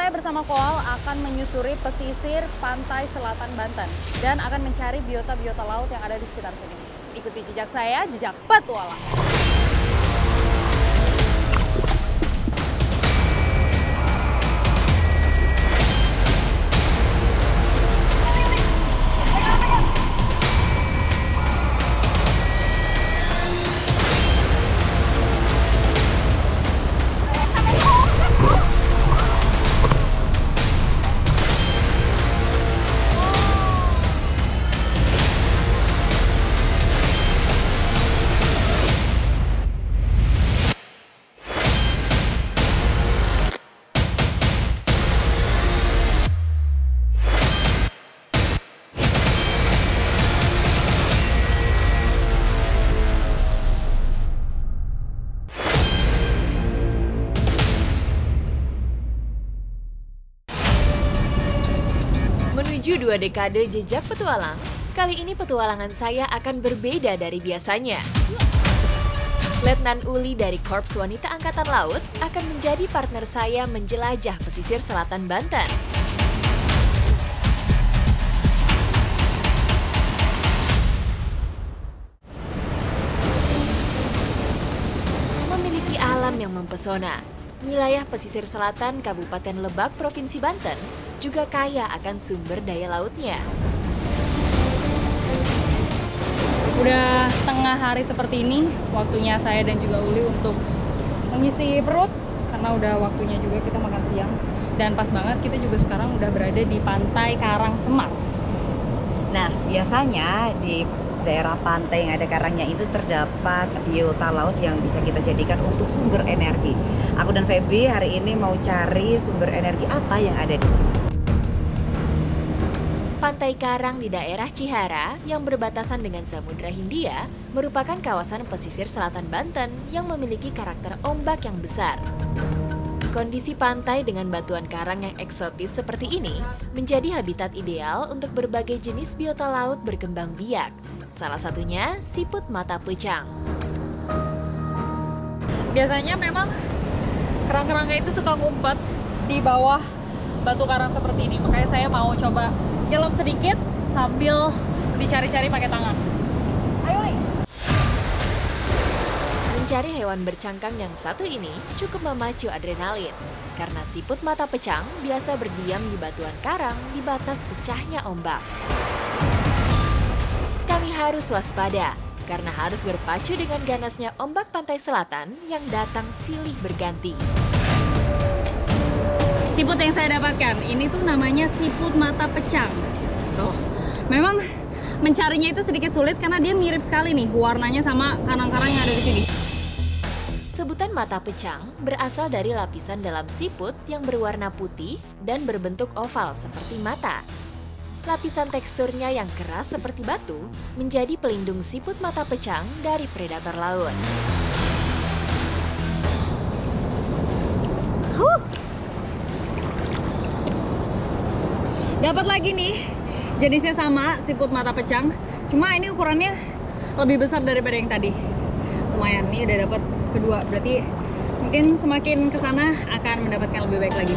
saya bersama Koal akan menyusuri pesisir pantai selatan Banten dan akan mencari biota-biota laut yang ada di sekitar sini. Ikuti jejak saya, jejak petualang. Menuju 2 dekade jejak petualang, kali ini petualangan saya akan berbeda dari biasanya. Letnan Uli dari Korps Wanita Angkatan Laut akan menjadi partner saya menjelajah pesisir selatan Banten. Memiliki alam yang mempesona, wilayah pesisir selatan Kabupaten Lebak, Provinsi Banten juga kaya akan sumber daya lautnya. Udah tengah hari seperti ini, waktunya saya dan juga Uli untuk mengisi perut karena udah waktunya juga kita makan siang. Dan pas banget kita juga sekarang udah berada di Pantai Karangsemar. Nah, biasanya di daerah pantai yang ada karangnya itu terdapat biota laut yang bisa kita jadikan untuk sumber energi. Aku dan Feby hari ini mau cari sumber energi apa yang ada di sini. Pantai Karang di daerah Cihara yang berbatasan dengan Samudra Hindia merupakan kawasan pesisir selatan Banten yang memiliki karakter ombak yang besar. Kondisi pantai dengan batuan karang yang eksotis seperti ini menjadi habitat ideal untuk berbagai jenis biota laut berkembang biak. Salah satunya siput mata pecang. Biasanya memang kerang-kerangnya itu suka ngumpet di bawah batu karang seperti ini. Makanya saya mau coba nyelam sedikit sambil dicari-cari pakai tangan. Ayo, Li. Mencari hewan bercangkang yang satu ini cukup memacu adrenalin. Karena siput mata pecang biasa berdiam di batuan karang di batas pecahnya ombak. Kami harus waspada karena harus berpacu dengan ganasnya ombak pantai selatan yang datang silih berganti. Siput yang saya dapatkan ini tuh namanya siput mata pecang. Tuh, memang mencarinya itu sedikit sulit karena dia mirip sekali nih warnanya sama karang-karang yang ada di sini. Sebutan mata pecang berasal dari lapisan dalam siput yang berwarna putih dan berbentuk oval seperti mata. Lapisan teksturnya yang keras seperti batu menjadi pelindung siput mata pecang dari predator laut. Dapat lagi nih, jenisnya sama, siput mata pecang. Cuma ini ukurannya lebih besar daripada yang tadi. Lumayan, nih udah dapat kedua. Berarti mungkin semakin ke sana akan mendapatkan lebih baik lagi.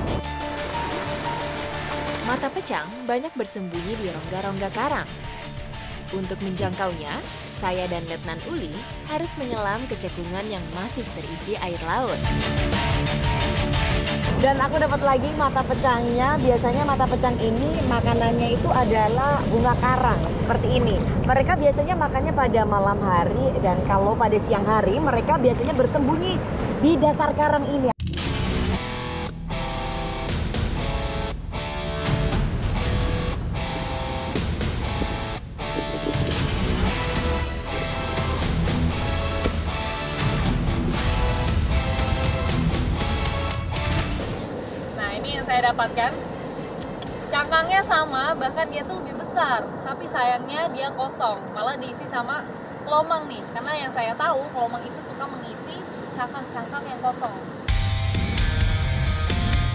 Mata pecang banyak bersembunyi di rongga-rongga karang. Untuk menjangkaunya, saya dan Letnan Uli harus menyelam ke cekungan yang masih terisi air laut. Dan aku dapat lagi mata pecangnya. Biasanya mata pecang ini makanannya itu adalah bunga karang seperti ini. Mereka biasanya makannya pada malam hari dan kalau pada siang hari mereka biasanya bersembunyi di dasar karang ini. Saya dapatkan cangkangnya sama, bahkan dia tuh lebih besar, tapi sayangnya dia kosong, malah diisi sama kelomang nih, karena yang saya tahu kelomang itu suka mengisi cangkang-cangkang yang kosong.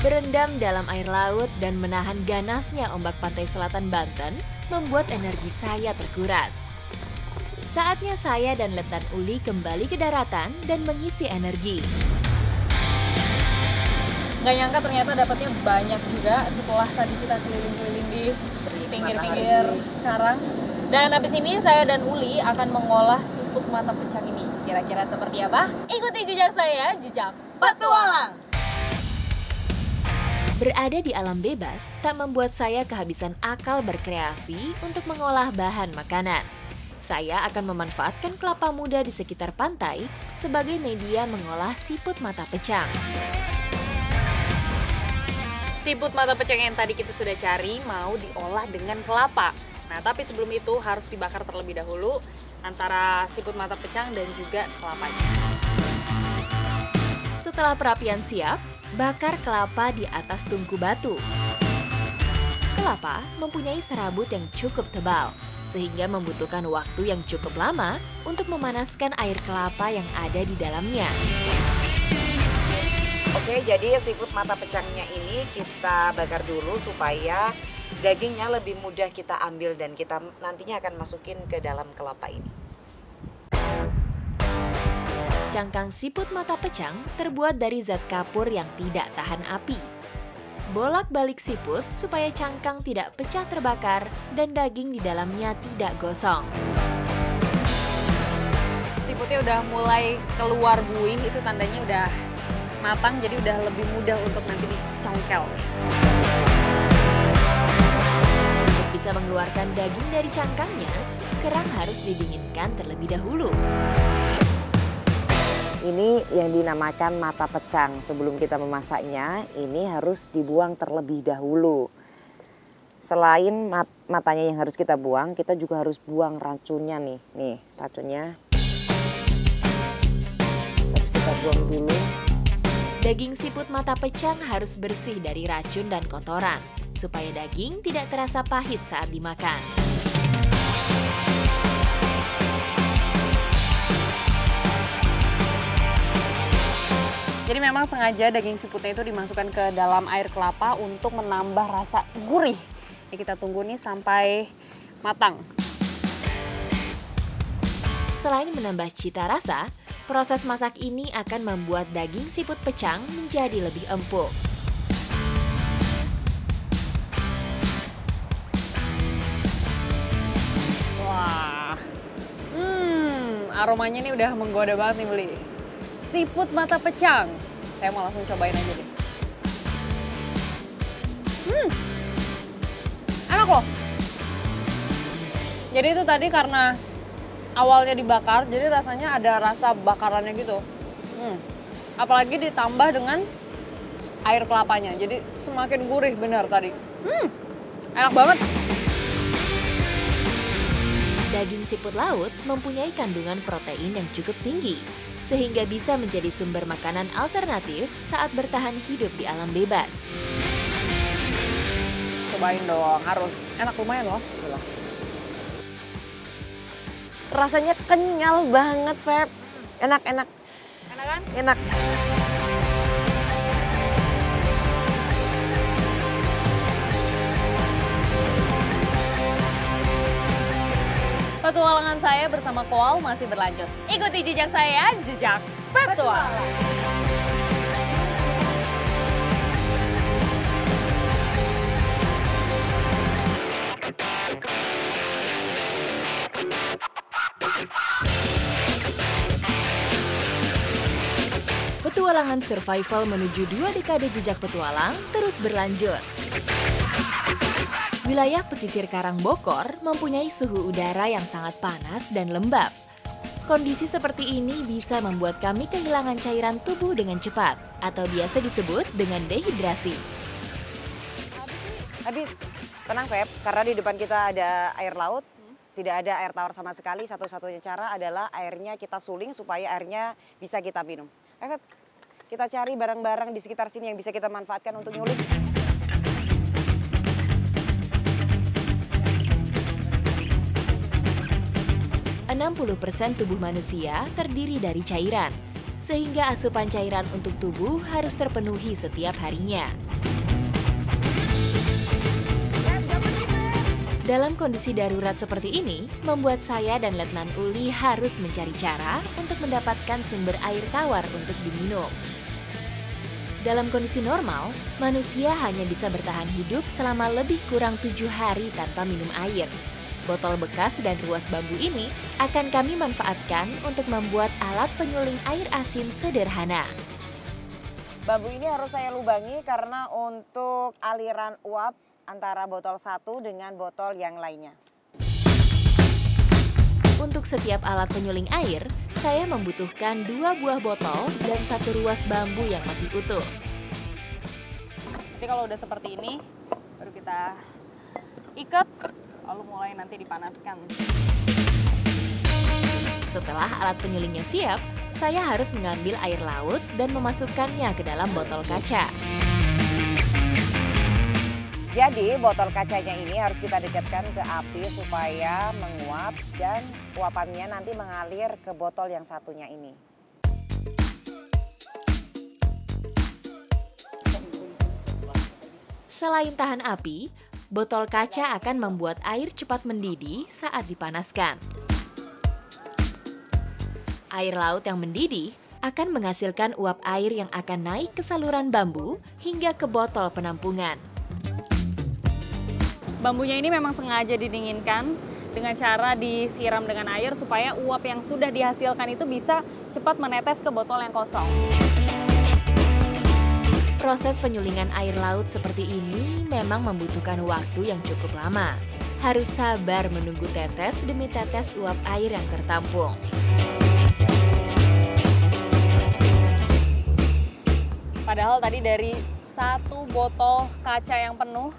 Berendam dalam air laut dan menahan ganasnya ombak pantai selatan Banten membuat energi saya terkuras. Saatnya saya dan Letnan Uli kembali ke daratan dan mengisi energi. Nggak nyangka ternyata dapatnya banyak juga setelah tadi kita keliling-keliling di pinggir-pinggir karang. Dan habis ini saya dan Uli akan mengolah siput mata pecang ini. Kira-kira seperti apa? Ikuti jejak saya, jejak petualang. Berada di alam bebas tak membuat saya kehabisan akal berkreasi untuk mengolah bahan makanan. Saya akan memanfaatkan kelapa muda di sekitar pantai sebagai media mengolah siput mata pecang. Siput mata pecang yang tadi kita sudah cari mau diolah dengan kelapa. Nah, tapi sebelum itu harus dibakar terlebih dahulu antara siput mata pecang dan juga kelapanya. Setelah perapian siap, bakar kelapa di atas tungku batu. Kelapa mempunyai serabut yang cukup tebal, sehingga membutuhkan waktu yang cukup lama untuk memanaskan air kelapa yang ada di dalamnya. Oke, jadi siput mata pecangnya ini kita bakar dulu supaya dagingnya lebih mudah kita ambil dan kita nantinya akan masukin ke dalam kelapa ini. Cangkang siput mata pecang terbuat dari zat kapur yang tidak tahan api. Bolak-balik siput supaya cangkang tidak pecah terbakar dan daging di dalamnya tidak gosong. Siputnya udah mulai keluar buih, itu tandanya udah matang, jadi udah lebih mudah untuk nanti dicongkel. Untuk bisa mengeluarkan daging dari cangkangnya, kerang harus didinginkan terlebih dahulu. Ini yang dinamakan mata pecang. Sebelum kita memasaknya, ini harus dibuang terlebih dahulu. Selain matanya yang harus kita buang, kita juga harus buang racunnya nih. Nih, racunnya. Harus kita buang dulu. Daging siput mata pecang harus bersih dari racun dan kotoran, supaya daging tidak terasa pahit saat dimakan. Jadi memang sengaja daging siputnya itu dimasukkan ke dalam air kelapa untuk menambah rasa gurih. Ya, kita tunggu nih sampai matang. Selain menambah cita rasa, proses masak ini akan membuat daging siput pecang menjadi lebih empuk. Wah, aromanya ini udah menggoda banget nih Beli. Siput mata pecang. Saya mau langsung cobain aja deh. Enak loh. Jadi itu tadi karena awalnya dibakar, jadi rasanya ada rasa bakarannya gitu. Apalagi ditambah dengan air kelapanya, jadi semakin gurih benar tadi. Enak banget. Daging siput laut mempunyai kandungan protein yang cukup tinggi, sehingga bisa menjadi sumber makanan alternatif saat bertahan hidup di alam bebas. Cobain dong, harus. Enak lumayan loh. Rasanya kenyal banget, Feb. Enak. Enak kan? Enak. Petualangan saya bersama Koal masih berlanjut. Ikuti jejak saya, jejak petualang. Petualangan survival menuju 2 dekade jejak petualang terus berlanjut. Wilayah pesisir Karangbokor mempunyai suhu udara yang sangat panas dan lembab. Kondisi seperti ini bisa membuat kami kehilangan cairan tubuh dengan cepat, atau biasa disebut dengan dehidrasi. Habis. Tenang, Feb, karena di depan kita ada air laut, tidak ada air tawar sama sekali. Satu-satunya cara adalah airnya kita suling supaya airnya bisa kita minum. Feb, kita cari barang-barang di sekitar sini yang bisa kita manfaatkan untuk nyuling. 60% tubuh manusia terdiri dari cairan, sehingga asupan cairan untuk tubuh harus terpenuhi setiap harinya. Dalam kondisi darurat seperti ini, membuat saya dan Letnan Uli harus mencari cara untuk mendapatkan sumber air tawar untuk diminum. Dalam kondisi normal, manusia hanya bisa bertahan hidup selama lebih kurang 7 hari tanpa minum air. Botol bekas dan ruas bambu ini akan kami manfaatkan untuk membuat alat penyuling air asin sederhana. Bambu ini harus saya lubangi karena untuk aliran uap antara botol satu dengan botol yang lainnya. Untuk setiap alat penyuling air, saya membutuhkan 2 buah botol dan 1 ruas bambu yang masih utuh. Nanti kalau udah seperti ini, baru kita ikat, lalu mulai nanti dipanaskan. Setelah alat penyulingnya siap, saya harus mengambil air laut dan memasukkannya ke dalam botol kaca. Jadi botol kacanya ini harus kita dekatkan ke api supaya menguap dan uapannya nanti mengalir ke botol yang satunya ini. Selain tahan api, botol kaca akan membuat air cepat mendidih saat dipanaskan. Air laut yang mendidih akan menghasilkan uap air yang akan naik ke saluran bambu hingga ke botol penampungan. Bambunya ini memang sengaja didinginkan dengan cara disiram dengan air supaya uap yang sudah dihasilkan itu bisa cepat menetes ke botol yang kosong. Proses penyulingan air laut seperti ini memang membutuhkan waktu yang cukup lama. Harus sabar menunggu tetes demi tetes uap air yang tertampung. Padahal tadi dari 1 botol kaca yang penuh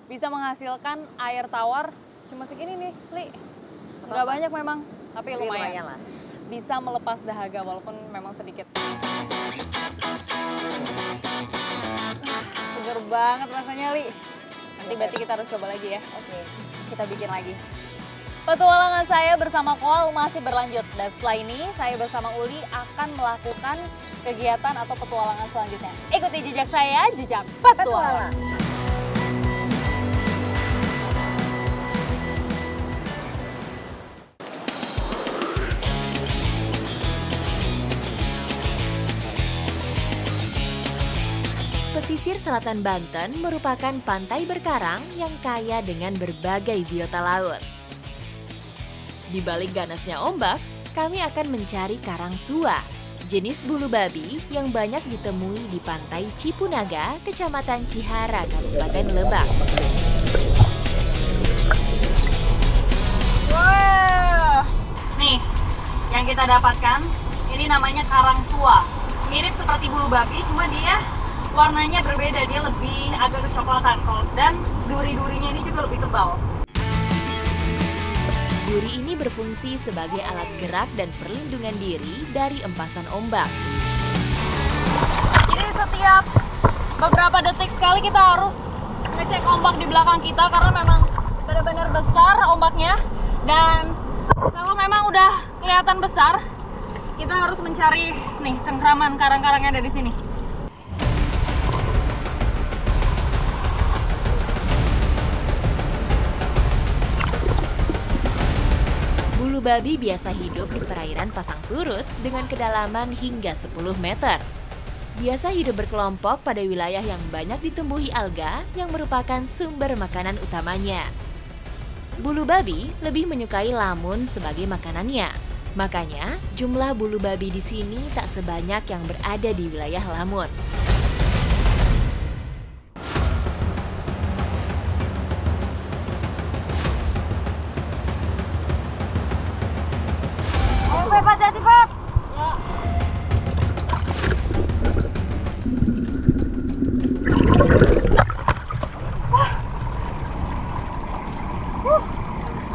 bisa menghasilkan air tawar cuma segini nih, Li. Nggak banyak memang, tapi lumayan lah. Bisa melepas dahaga walaupun memang sedikit. Seger banget rasanya, Li. Nanti berarti kita harus coba lagi ya. Oke. Kita bikin lagi. Petualangan saya bersama Koal masih berlanjut. Dan setelah ini saya bersama Uli akan melakukan kegiatan atau petualangan selanjutnya. Ikuti jejak saya, jejak petualang. Pesisir selatan Banten merupakan pantai berkarang yang kaya dengan berbagai biota laut. Di balik ganasnya ombak, kami akan mencari karang sua, jenis bulu babi yang banyak ditemui di pantai Cipunaga, Kecamatan Cihara, Kabupaten Lebak. Wah, nih yang kita dapatkan ini namanya karang sua. Mirip seperti bulu babi, cuma dia warnanya berbeda, dia lebih agak kecoklatan dan duri-durinya ini juga lebih tebal. Duri ini berfungsi sebagai alat gerak dan perlindungan diri dari empasan ombak. Jadi setiap beberapa detik sekali kita harus ngecek ombak di belakang kita karena memang benar-benar besar ombaknya. Dan kalau memang udah kelihatan besar, kita harus mencari nih cengkraman karang-karang yang ada di sini. Bulu babi biasa hidup di perairan pasang surut dengan kedalaman hingga 10 meter. Biasa hidup berkelompok pada wilayah yang banyak ditumbuhi alga yang merupakan sumber makanan utamanya. Bulu babi lebih menyukai lamun sebagai makanannya. Makanya, jumlah bulu babi di sini tak sebanyak yang berada di wilayah lamun.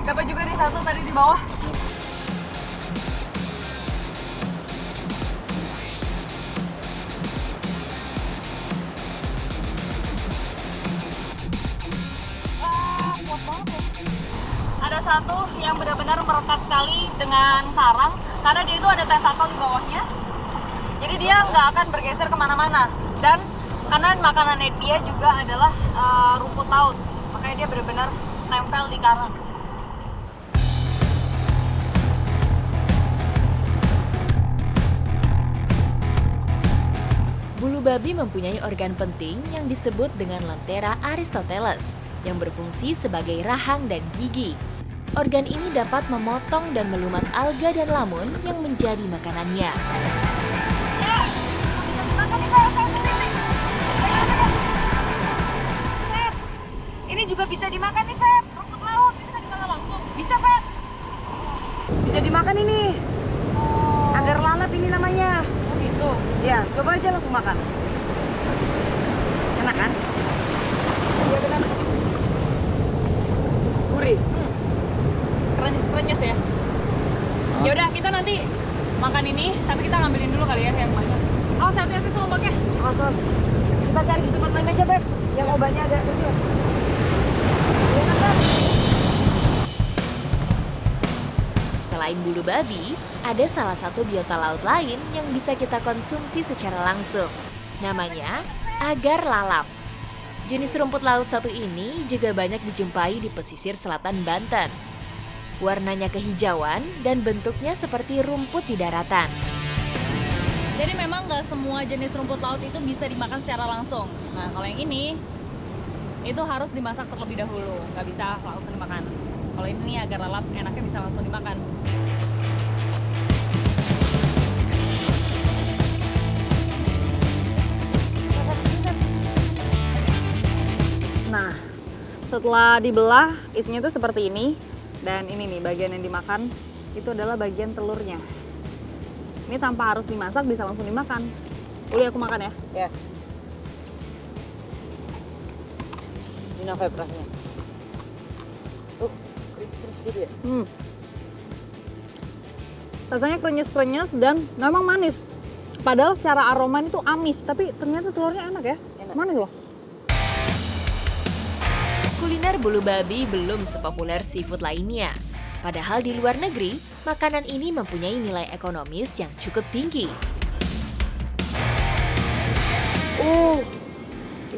Dapat juga nih satu tadi di bawah. Kuat banget ya. Ada satu yang benar-benar merekat sekali dengan karang karena dia itu ada tentakel di bawahnya. Jadi dia nggak akan bergeser kemana-mana. Dan karena makanannya dia juga adalah rumput laut, makanya dia benar-benar nempel di karang. Bulu babi mempunyai organ penting yang disebut dengan Lanthera aristoteles yang berfungsi sebagai rahang dan gigi. Organ ini dapat memotong dan melumat alga dan lamun yang menjadi makanannya. Ini juga bisa dimakan nih, Feb. Rumput laut bisa dimakan langsung. Bisa, Feb. Bisa dimakan ini. Agar lalap ini namanya. Oh gitu. Ya, coba aja langsung makan. Enak kan? Iya benar. Gurih. Krenyes-krenyes ya. Ya udah, kita nanti makan ini, tapi kita ngambilin dulu kali ya yang banyak. Oh, hati-hati tuh ombaknya. Awas. Kita cari di tempat lain aja, Beb. Yang obatnya agak kecil. Iya kan, Beb? Selain bulu babi, ada salah satu biota laut lain yang bisa kita konsumsi secara langsung. Namanya agar lalap. Jenis rumput laut satu ini juga banyak dijumpai di pesisir selatan Banten. Warnanya kehijauan dan bentuknya seperti rumput di daratan. Jadi memang nggak semua jenis rumput laut itu bisa dimakan secara langsung. Nah, kalau yang ini, itu harus dimasak terlebih dahulu. Nggak bisa langsung dimakan. Kalau ini agar lalap, enaknya bisa langsung dimakan. Nah, setelah dibelah, isinya tuh seperti ini. Dan ini nih, bagian yang dimakan, itu adalah bagian telurnya. Ini tanpa harus dimasak, bisa langsung dimakan. Uli, aku makan ya. Ya. Ini Feb rasanya. Kris-kris gitu ya? Rasanya krenyes-krenyes dan memang manis. Padahal secara aroma itu amis, tapi ternyata telurnya enak ya. Enak. Manis loh. Kuliner bulu babi belum sepopuler seafood lainnya. Padahal di luar negeri, makanan ini mempunyai nilai ekonomis yang cukup tinggi.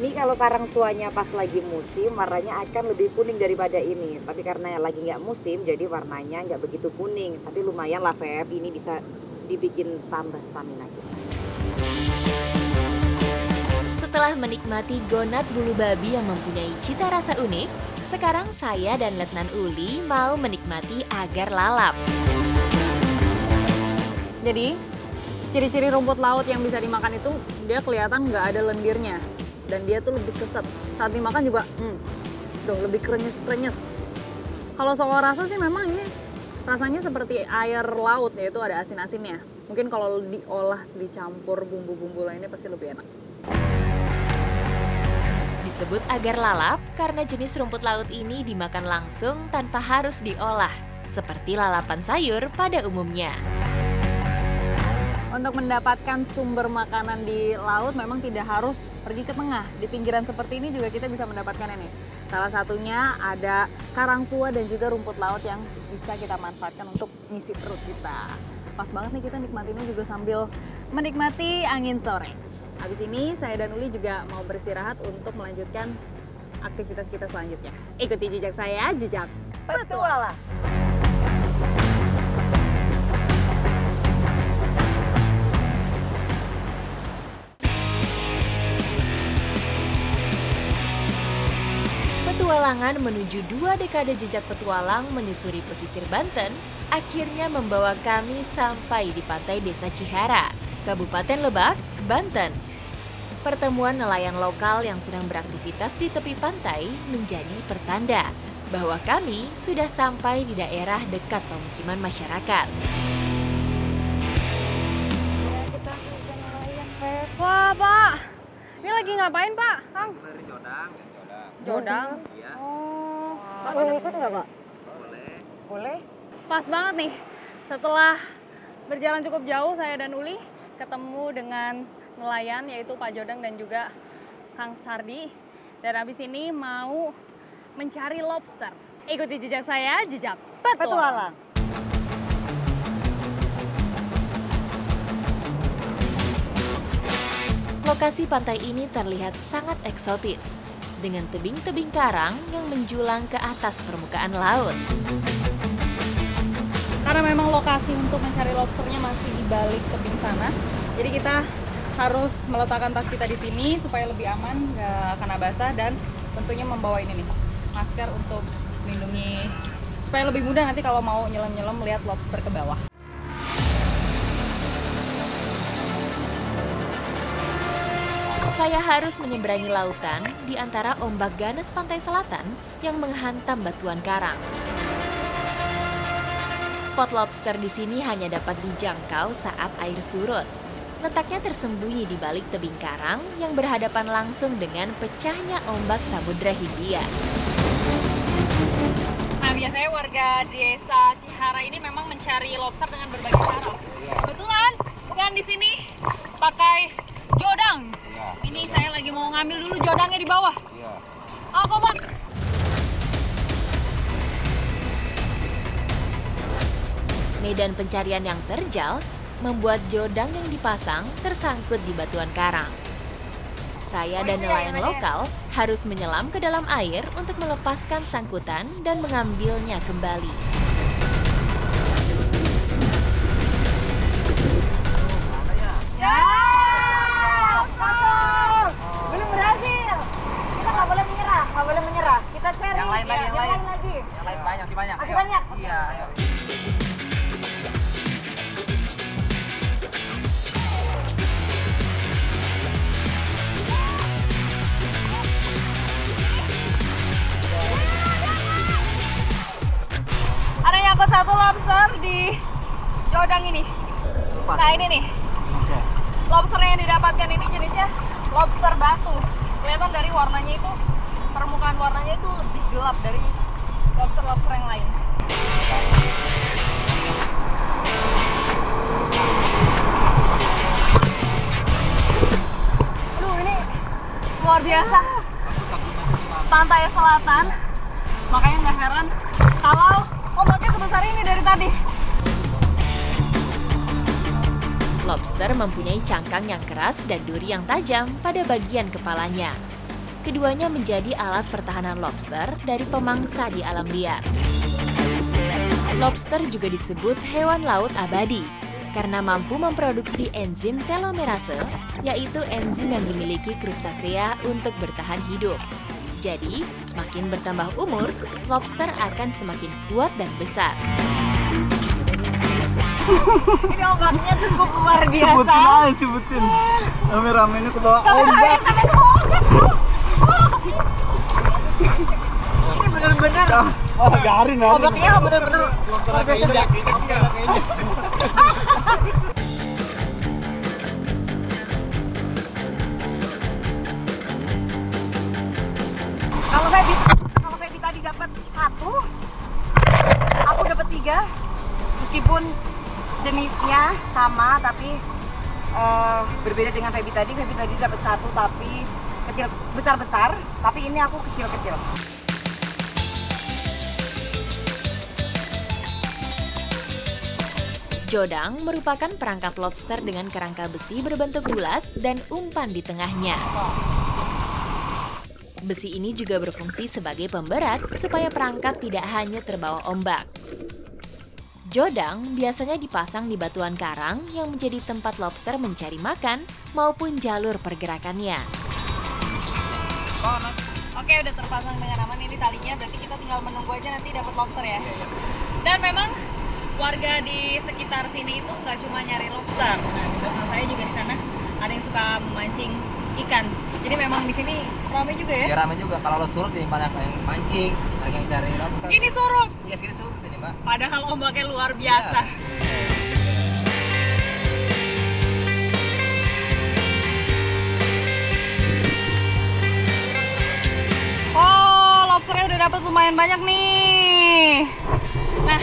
Ini kalau karang suanya pas lagi musim, warnanya akan lebih kuning daripada ini. Tapi karena lagi nggak musim, jadi warnanya nggak begitu kuning. Tapi lumayan lah, Feb. Ini bisa dibikin tambah stamina kita. Setelah menikmati gonat bulu babi yang mempunyai cita rasa unik, sekarang saya dan Letnan Uli mau menikmati agar lalap. Jadi, ciri-ciri rumput laut yang bisa dimakan itu, dia kelihatan nggak ada lendirnya. Dan dia tuh lebih keset. Saat dimakan juga, tuh lebih krenyes-krenyes. Kalau soal rasa sih memang ini rasanya seperti air laut, yaitu ada asin-asinnya. Mungkin kalau diolah, dicampur bumbu-bumbu lainnya pasti lebih enak. Disebut agar lalap karena jenis rumput laut ini dimakan langsung tanpa harus diolah, seperti lalapan sayur pada umumnya. Untuk mendapatkan sumber makanan di laut memang tidak harus pergi ke tengah. Di pinggiran seperti ini juga kita bisa mendapatkan ini. Salah satunya ada karangsua dan juga rumput laut yang bisa kita manfaatkan untuk ngisi perut kita. Pas banget nih kita nikmatinnya juga sambil menikmati angin sore. Habis ini saya dan Uli juga mau beristirahat untuk melanjutkan aktivitas kita selanjutnya. Ikuti jejak saya, jejak petualang. Petualangan menuju 2 dekade jejak petualang menyusuri pesisir Banten akhirnya membawa kami sampai di pantai Desa Cihara, Kabupaten Lebak, Banten. Pertemuan nelayan lokal yang sedang beraktivitas di tepi pantai menjadi pertanda bahwa kami sudah sampai di daerah dekat pemukiman masyarakat. Wah, Pak. Ini lagi ngapain, Pak? Kang? Dari Jodang. Jodang? Iya. Oh. Pak, boleh ikut nggak, Pak? Boleh. Boleh. Pas banget nih. Setelah berjalan cukup jauh, saya dan Uli ketemu dengan nelayan yaitu Pak Jodang dan juga Kang Sardi. Dan habis ini mau mencari lobster. Ikuti jejak saya, jejak petualang. Lokasi pantai ini terlihat sangat eksotis, dengan tebing-tebing karang yang menjulang ke atas permukaan laut. Karena memang lokasi untuk mencari lobsternya masih di balik tebing sana, jadi kita harus meletakkan tas kita di sini supaya lebih aman, nggak kena basah, dan tentunya membawa ini nih, masker untuk melindungi supaya lebih mudah nanti kalau mau nyelam-nyelam melihat lobster ke bawah. Saya harus menyeberangi lautan di antara ombak ganas pantai selatan yang menghantam batuan karang. Spot lobster di sini hanya dapat dijangkau saat air surut. Letaknya tersembunyi di balik tebing karang yang berhadapan langsung dengan pecahnya ombak Samudra Hindia. Nah, biasanya warga desa Cihara ini memang mencari lobster dengan berbagai cara. Kebetulan kan di sini pakai jodang. Ini saya lagi mau ngambil dulu jodangnya di bawah. Oh, Komang. Medan pencarian yang terjal membuat jodang yang dipasang tersangkut di batuan karang. Saya dan nelayan lokal harus menyelam ke dalam air untuk melepaskan sangkutan dan mengambilnya kembali. Belum berhasil. Kita nggak boleh menyerah. Kita cari Yang lain lagi. lagi. Yang lain banyak sih banyak. Masih Ayo. banyak? Iya, ayo. Ada nyangkut satu lobster di jodang ini. Nah, ini nih. Lobster yang didapatkan ini jenisnya lobster batu. Kelihatan dari warnanya itu, permukaan warnanya itu lebih gelap dari lobster-lobster yang lain. Aduh, ini luar biasa. Pantai selatan. Makanya nggak heran kalau ombaknya sebesar ini dari tadi. Lobster mempunyai cangkang yang keras dan duri yang tajam pada bagian kepalanya. Keduanya menjadi alat pertahanan lobster dari pemangsa di alam liar. Lobster juga disebut hewan laut abadi karena mampu memproduksi enzim telomerase, yaitu enzim yang dimiliki krustasea untuk bertahan hidup. Jadi, makin bertambah umur, lobster akan semakin kuat dan besar. Ini ombaknya cukup luar biasa. Sebutin. Rame-ramenya ke bawah Sampai ombak. sampai ke ombak. Ini bener-bener Oh, garing ya. ombaknya bener-bener luar biasa. Kalau Feby tadi dapat 1, aku dapat 3. Meskipun jenisnya sama tapi berbeda dengan Feby tadi. Feby tadi dapat 1 tapi kecil besar-besar, tapi ini aku kecil-kecil. Jodang merupakan perangkap lobster dengan kerangka besi berbentuk bulat dan umpan di tengahnya. Besi ini juga berfungsi sebagai pemberat supaya perangkap tidak hanya terbawa ombak. Jodang biasanya dipasang di batuan karang yang menjadi tempat lobster mencari makan maupun jalur pergerakannya. Oke, udah terpasang dengan aman ini talinya, berarti kita tinggal menunggu aja nanti dapat lobster ya. Dan memang warga di sekitar sini itu nggak cuma nyari lobster. Nah, di belakang saya juga di sana ada yang suka memancing ikan. Jadi memang di sini ramai juga ya. Ya ramai juga. Kalau lo surut nih banyak yang mancing, banyak yang cari lobster. Ini surut. Iya, segini surut ini, Mbak. Padahal ombaknya luar biasa. Oh, lobsternya udah dapat lumayan banyak nih. Nah,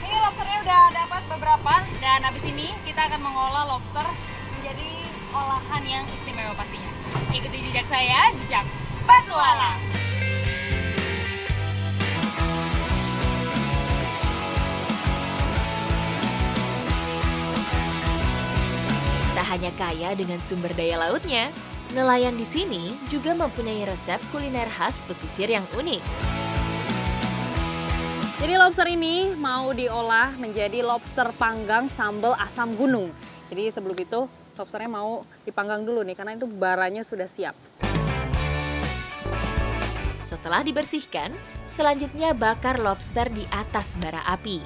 ini lobsternya udah dapat beberapa dan habis ini kita akan mengolah lobster menjadi olahan yang istimewa pastinya. Ikuti jejak saya, jejak petualang. Tak hanya kaya dengan sumber daya lautnya, nelayan di sini juga mempunyai resep kuliner khas pesisir yang unik. Jadi lobster ini mau diolah menjadi lobster panggang sambal asam gunung. Jadi sebelum itu lobsternya mau dipanggang dulu nih, karena itu baranya sudah siap. Setelah dibersihkan, selanjutnya bakar lobster di atas bara api.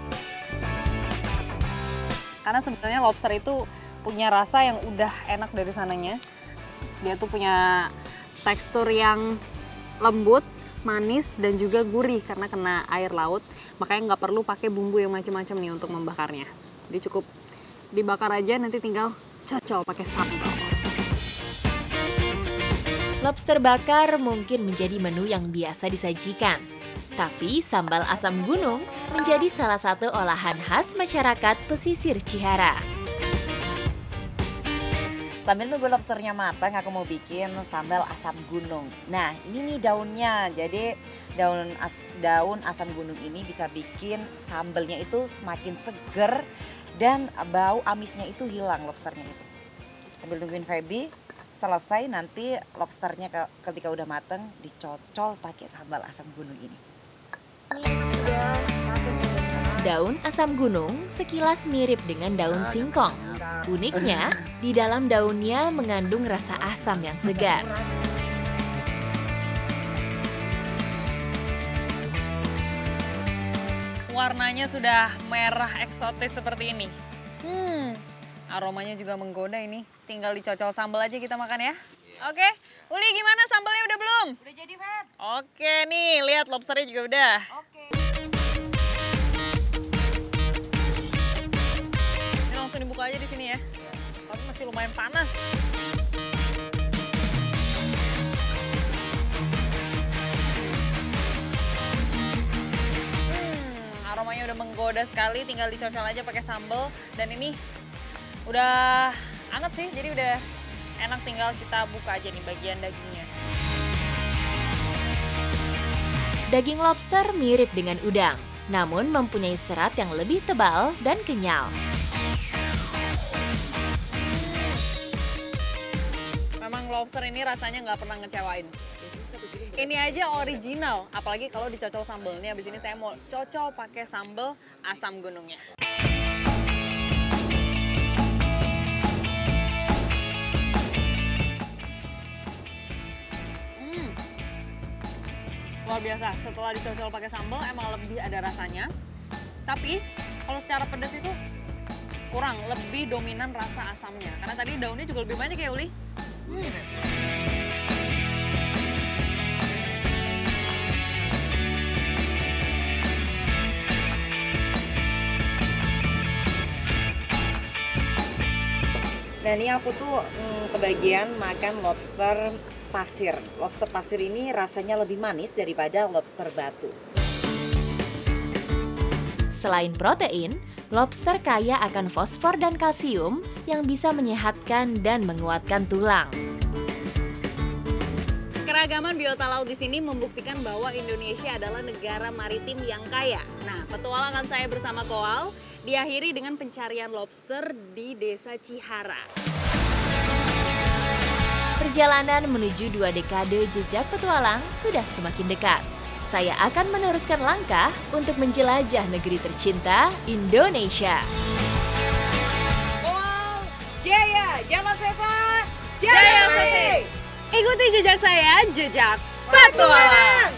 Karena sebenarnya lobster itu punya rasa yang udah enak dari sananya. Dia tuh punya tekstur yang lembut, manis, dan juga gurih karena kena air laut. Makanya nggak perlu pakai bumbu yang macam-macam nih untuk membakarnya. Jadi cukup dibakar aja, nanti tinggal cocol pakai sambal. Lobster bakar mungkin menjadi menu yang biasa disajikan. Tapi sambal asam gunung menjadi salah satu olahan khas masyarakat pesisir Cihara. Sambil nunggu lobsternya matang, aku mau bikin sambal asam gunung. Nah, ini nih daunnya. Jadi daun asam gunung ini bisa bikin sambalnya itu semakin seger dan bau amisnya itu hilang lobsternya itu. Sambil nungguin Feby selesai, nanti lobsternya ketika udah matang dicocol pakai sambal asam gunung ini. Daun asam gunung sekilas mirip dengan daun singkong. Uniknya, di dalam daunnya mengandung rasa asam yang segar. Warnanya sudah merah eksotis seperti ini. Aromanya juga menggoda ini. Tinggal dicocol sambal aja kita makan ya. Oke, Uli gimana sambalnya udah belum? Udah jadi, Feb. Oke nih, lihat lobsternya juga udah. Oke. Ini langsung dibuka aja di sini ya. Tapi masih lumayan panas. Aromanya udah menggoda sekali, tinggal dicocol aja pakai sambal. Dan ini udah anget sih, jadi udah enak, tinggal kita buka aja nih bagian dagingnya. Daging lobster mirip dengan udang, namun mempunyai serat yang lebih tebal dan kenyal. Memang lobster ini rasanya nggak pernah ngecewain. Ini aja original, apalagi kalau dicocol sambelnya. Abis ini saya mau cocol pakai sambal asam gunungnya. Luar biasa, setelah dicocol pakai sambal emang lebih ada rasanya. Tapi kalau secara pedas itu kurang, lebih dominan rasa asamnya. Karena tadi daunnya juga lebih banyak ya, Uli? Nah, ini aku tuh kebagian makan lobster pasir. Lobster pasir ini rasanya lebih manis daripada lobster batu. Selain protein, lobster kaya akan fosfor dan kalsium yang bisa menyehatkan dan menguatkan tulang. Keragaman biota laut di sini membuktikan bahwa Indonesia adalah negara maritim yang kaya. Nah, petualangan saya bersama Koal diakhiri dengan pencarian lobster di Desa Cihara. Perjalanan menuju 2 dekade jejak petualang sudah semakin dekat. Saya akan meneruskan langkah untuk menjelajah negeri tercinta, Indonesia. Koal, Jaya, Jalan Seva, Jaya Masih. Ikuti jejak saya, jejak petualang.